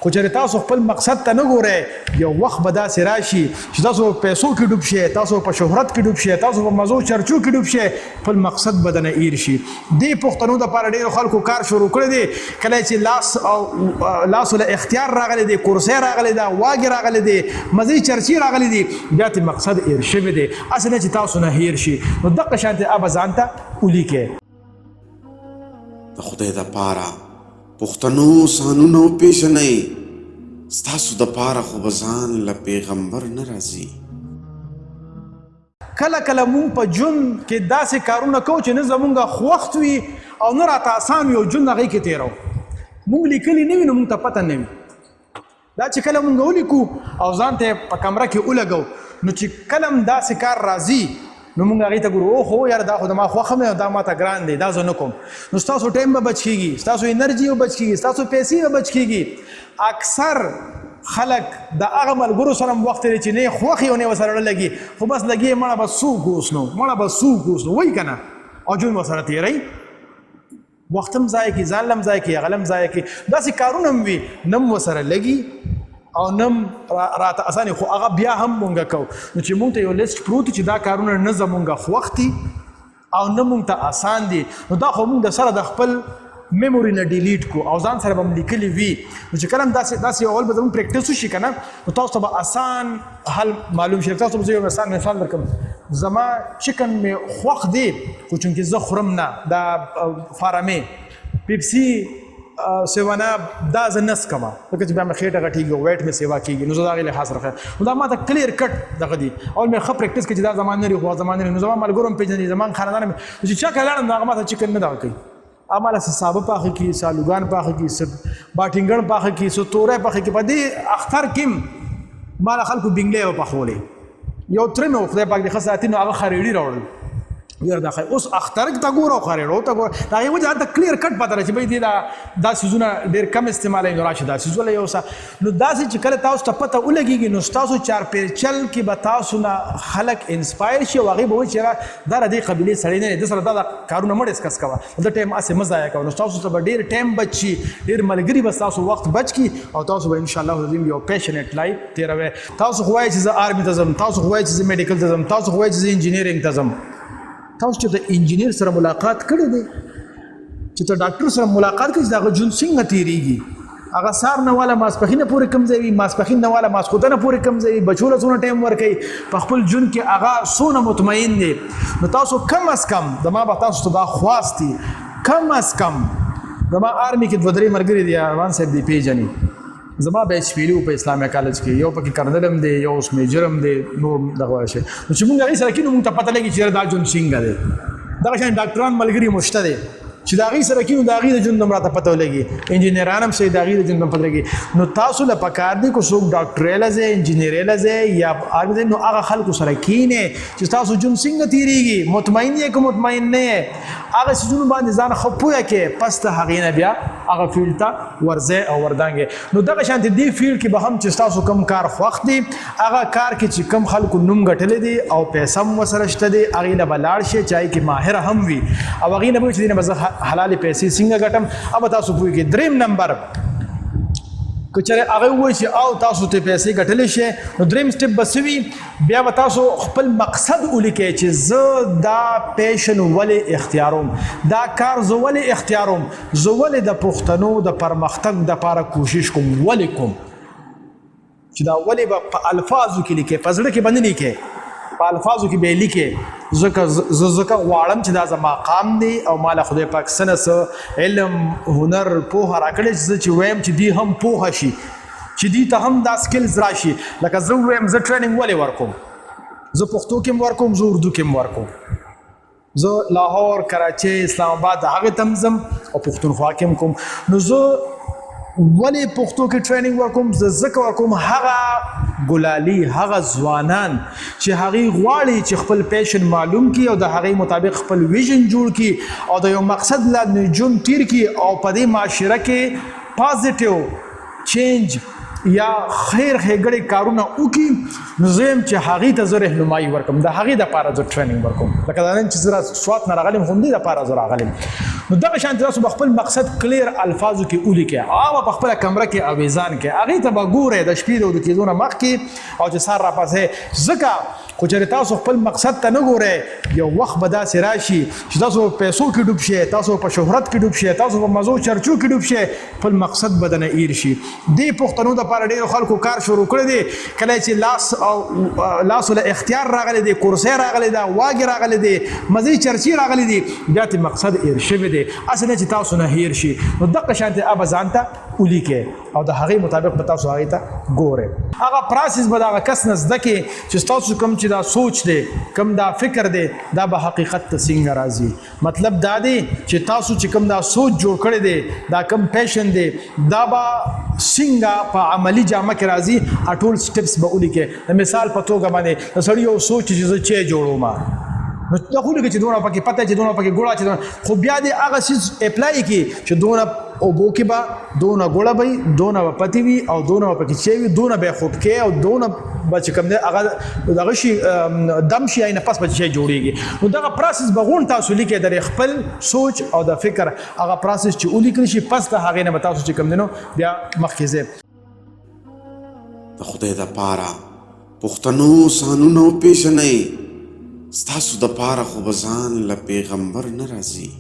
خو چې تاسو خپل مقصد ته نه ګورئ یو وخت به داسې راشي چې تاسو په پیسو کې ډوب شئ، تاسو په شهرت کې ډوب شئ، تاسو په مزو چرچو کې ډوب شئ، خپل مقصد به درنه هیر شي. دې پښتنو دپاره ډېرو خلکو کار شروع کړی دی. کله چې لاس له اختیار راغلی دی، کرسۍ راغلی ده، واګې راغلی دی، مزې چرچې راغلی دي، بیا ترې مقصد هیر شوی دی. هسې نه چې تاسو نه هیر شي. نو دغه شانتې ابه ځان ته ولیکئ. د خدای دپاره پښتنو سانونه وپېژنئ، ستاسو دپاره خو به ځان له پیغمبر نه راځي. کله کله مونږ په ژوند کې داسې کارونه کوو چې نه زمونږ خوښت وي او نه راته اسان وي او ژوند هغې کې تېروو. مونږ لیکلي نه وي نو مونږ ته پته نه وي. دا چې کله مونږ ولیکو او ځان ته یې په کمره کې ولګو نو چې کله هم داسې کار راځي نو مونږ هغې ته ګورو اوهو یاره دا خو زما خوښه مې او دا ماته ګران دی، دا زه نه کوم. نو ستاسو ټایم به بچ کېږي، ستاسو انرژي به بچ کېږي، ستاسو پیسې به بچ کېږي. اکثر خلک د هغه ملګرو سره هم وخت لري چې نه یې خوښ یې او نه یې ورسره نه لګي، خو بس لګي یې مړه به څوک اوس نو مړه به څوک اوس نو وایي که نه، او ژوند ورسره تېروي، وخت هم ضایع کړي، ځان هم ضایع کړي، هغه هم ضایع کړي. داسې کارونه هم وي نه هم ورسره لګي او نم راته اسانه، خو هغه بیا هم مونږ کوو. نو چې مونږ ته یو لیست پروت چې دا کارونه نه زمونږ خوښ دي او نه مونږ ته آسان دي، نو دا خو مونږ د سره د خپل میموري نه ډیلیټ کو او ځان سره به هم لیکلي وي. نو چې کله هم داسې یو اول به زموږ پریکټس وشي که نه، نو تاسو ته به آسان حل معلوم شي. تاسو به زه یو مثال درکړم. زما چکن مې خوښ دی خو چونکې زه خورم نه، دا فارمې پیپسي سیوانا دا زه نه څکمه ځکه چې بیا مې خېټه غټېږي او ویټ مې سیوا کېږي، نو زه د هغې لحاظ سره نو دا ماته کلیر کټ دغه دي. اول مې ښه پریکټس کړي چې دا زما نه لري خو زما نه لري، نو زما ملګرو هم پېژني، زما خاندان هم چې چا کله لاړم نو هغه ماته چکن نه دغه کوي، هغه ماله څه سابه پاخه کړي، څه الوګان پاخه کړي، څه باټینګڼ پاخه کړي، څه توری پاخه کړي. په دې اختر کې هم ماله خلکو بینګلې وپخولې. یو تره مې و خدای پاک دې ښه ساتي نو هغه خریړي راوړل. یاره دا اوس اختر ته ګوره او خریړو ته ګوره، د هغې وجه هلته کلیر کټ پته ده چې بهی دې دا څیزونه ډېر کم استعمالوي نو راشي دا څیز وله یوسه. نو داسې چې کله تاسو ته پته ولګېږي نو ستاسو چارپیرچل کې به تاسو نه خلک انسپایر شي او هغې به وایي چې یاره دا د دې قبیلې سړی نه دی، ده سره دا کارونه مه ډسکس کوه، د ټایم هسې مه ضایع کوه. نو ستاسو ته به ډېر ټایم بچ شي، ډېر ملګري به ستاسو وخت بچ کړي او تاسو به انشاءالله العظیم یو پیشنټ لایف تېروئ. تاسو خو وایئ چې زه آرمي ته ځم، تاسو خو وایئ چې زه میډیکل ته ځم، تاسو خو وایئ چې زه انجینیرینګ ته ځم. تاسو چې د انجینیر سره ملاقات کړی دی، چې ته ډاکټر سره ملاقات کړي چې د هغه ژوند څنګه تېرېږي، هغه سهار نه واله ماسپښینه پورې کوم ځای وي، ماسپښین نه واله ماسخوتنه پورې کوم ځای وي، بچو له څونه ټایم ورکوي، په خپل ژوند کې هغه څونه مطمئن دی. نو تاسو کم از کم زما به تاسو ته دا خواست دي، کم از کم زما آرمي کې دوه درې ملګري دي، ارمان صاحب دی پیژني، زما بیچ پیلو په اسلامي کالج کې، یو پکې کرنل هم دی، یو اوس میجر هم دی، نور دغه شی. نو چې مونږ هغې سره کېنو مونږ ته پته لګي چې دا ژوند څنګه دی. دغه شان ډاکټران ملګري مو شته دی چې د هغې سره کېنو د هغې د ژوند هم راته پته ولګي، انجینران هم شي د هغې د ژوند هم پته لګي. نو تاسو له پکار دی که څوک ډاکټرۍ له ځئ، انجینرۍ له ځئ یا آرمي ځئ، نو هغه خلکو سره کښېنئ چې ستاسو ژوند څنګه تېرېږي، مطمئن یې که مطمئن نه یې، هغه څیزونو باندې ځان ښه پوهه کړئ، پس د هغې نه بیا هغه فیلډ ته ورځئ او وردانګئ. نو دغه شانتې دې فیلډ کې به هم چې ستاسو کوم کار خوښ دی، هغه کار کې چې کوم خلکو نوم ګټلی دی او پیسه هم ورسره شته دی، هغې نه به لاړ شئ چې هغې کې ماهره هم وي او هغې نه به وي چې دې نه به زه حلالې پیسې څنګه ګټم. अब تاسو پوهیږئ. دریم نمبر که چېرې هغه ووایي چې او تاسو ته پیسې ګټلی شئ، نو دریم سټپ به څه وي، بیا به تاسو خپل مقصد ولیکئ چې زه دا پیشن ولې اختیاروم، دا کار زه ولې اختیاروم، زه ولې د پښتنو د پرمختګ دپاره کوشش کوم، ولې کوم. چې دا ولې به په الفاظو کې لیکئ، په زړه کې به نه لیکئ، په الفاظو کې به یې لیکئ. ځکه غواړم چې دا زما قام دی او ما له خدای پاک څه نه څه علم، هنر، پوهه راکړې چې زه چې وایم چې دوی هم پوهه شي، چې دوی ته هم دا سکلز راشي. لکه زه ووایم زه ټریننګ ولې ورکوم، زه پښتو کې هم ورکوم، زه اردو کې هم ورکوم، زه لاهور، کراچۍ، اسلام آباد هغې ته هم ځم او پښتونخوا کې هم کوم. نو زه ولې پښتو کې ټریننګ ورکوم، زه ځکه ورکوم هغه ګلالي، هغه ځوانان چې هغې غواړي چې خپل پیشن معلوم کړي او د هغې مطابق خپل ویژن جوړ کړي او د یو مقصد لاندې ژوند تیر کړي او په دې معاشره کې پازیټیو چینج یا خیر ښېګړې کارونه وکړي نو زه یم چې هغې ته زه رهنمایي ورکړم د هغې دپاره زه ټریننګ ورکوم لکه دا نن چې زه سوات نه راغلی یم خو همدې دپاره زه راغلی یم نو دغه شانتې تاسو به خپل مقصد کلیر الفاظو کې ولیکئ هغه په خپله کمره کې اویزان کړئ هغې ته به ګورئ د شپې د ورو کېدو نه مخکې او چې سهار راپاسئ ځکه خو چېرې تاسو خپل مقصد ته نه ګورئ یو وخت به داسې راشي چې تاسو په پیسو کې ډوب شئ تاسو په شهرت کې ډوب شئ تاسو په مزو چرچو کې ډوب شئ خپل مقصد به درنه ایر شي دې پښتنو دپاره ډېرو خلکو کار شروع کړی دی کله چې لاسو له اختیار راغلی دی کرسی راغلی ده واګې راغلی دی مزې چرچې راغلی دي بیا ترې مقصد ایر شوی دی هسې نه چې تاسو نه هیر شي نو دغه شانتې به ځان ته ولیکئ او د هغې مطابق به تاسو هغې ته ګورئ هغه پراسس به د هغه کس نه زده کړئ چې ستاسو کوم چې دا سوچ دی کوم دا فکر دی دا به حقیقت ته څنګه راځي مطلب دا دی چې تاسو چې کوم دا سوچ جوړ کړی دی دا کوم پیشن دی دا به څنګه په عملي جامه کې راځي ټول سټپس به ولیکئ د مثال په توګه باندې د سړي یو سوچ چې زه چای جوړوم نو دا خو لکه چې دونه پکې پته چې دونه پکې ګوړه چې خو بیا دې هغه څیز اپلای کړي چې دونه اوبو کې به دونه ګوړه به وي دونه به پتې وي او دونه به پکې چای وي دونه به یې خوټکې او دونه به چې کوم دی هغه دغه شي دم شي یا نفس به شی جوړېږي نو دغه پروسس به غون تاسو لیکئ د خپل سوچ او د فکر هغه پروسس چې ولیکل شي پس د هغې نه به تاسو چې کوم دی نو بیا مخکې ځئ د خدای دپاره پښتنو سانونه وپېژنئ ستاسو دپاره خو به ځان له پیغمبر نه راځي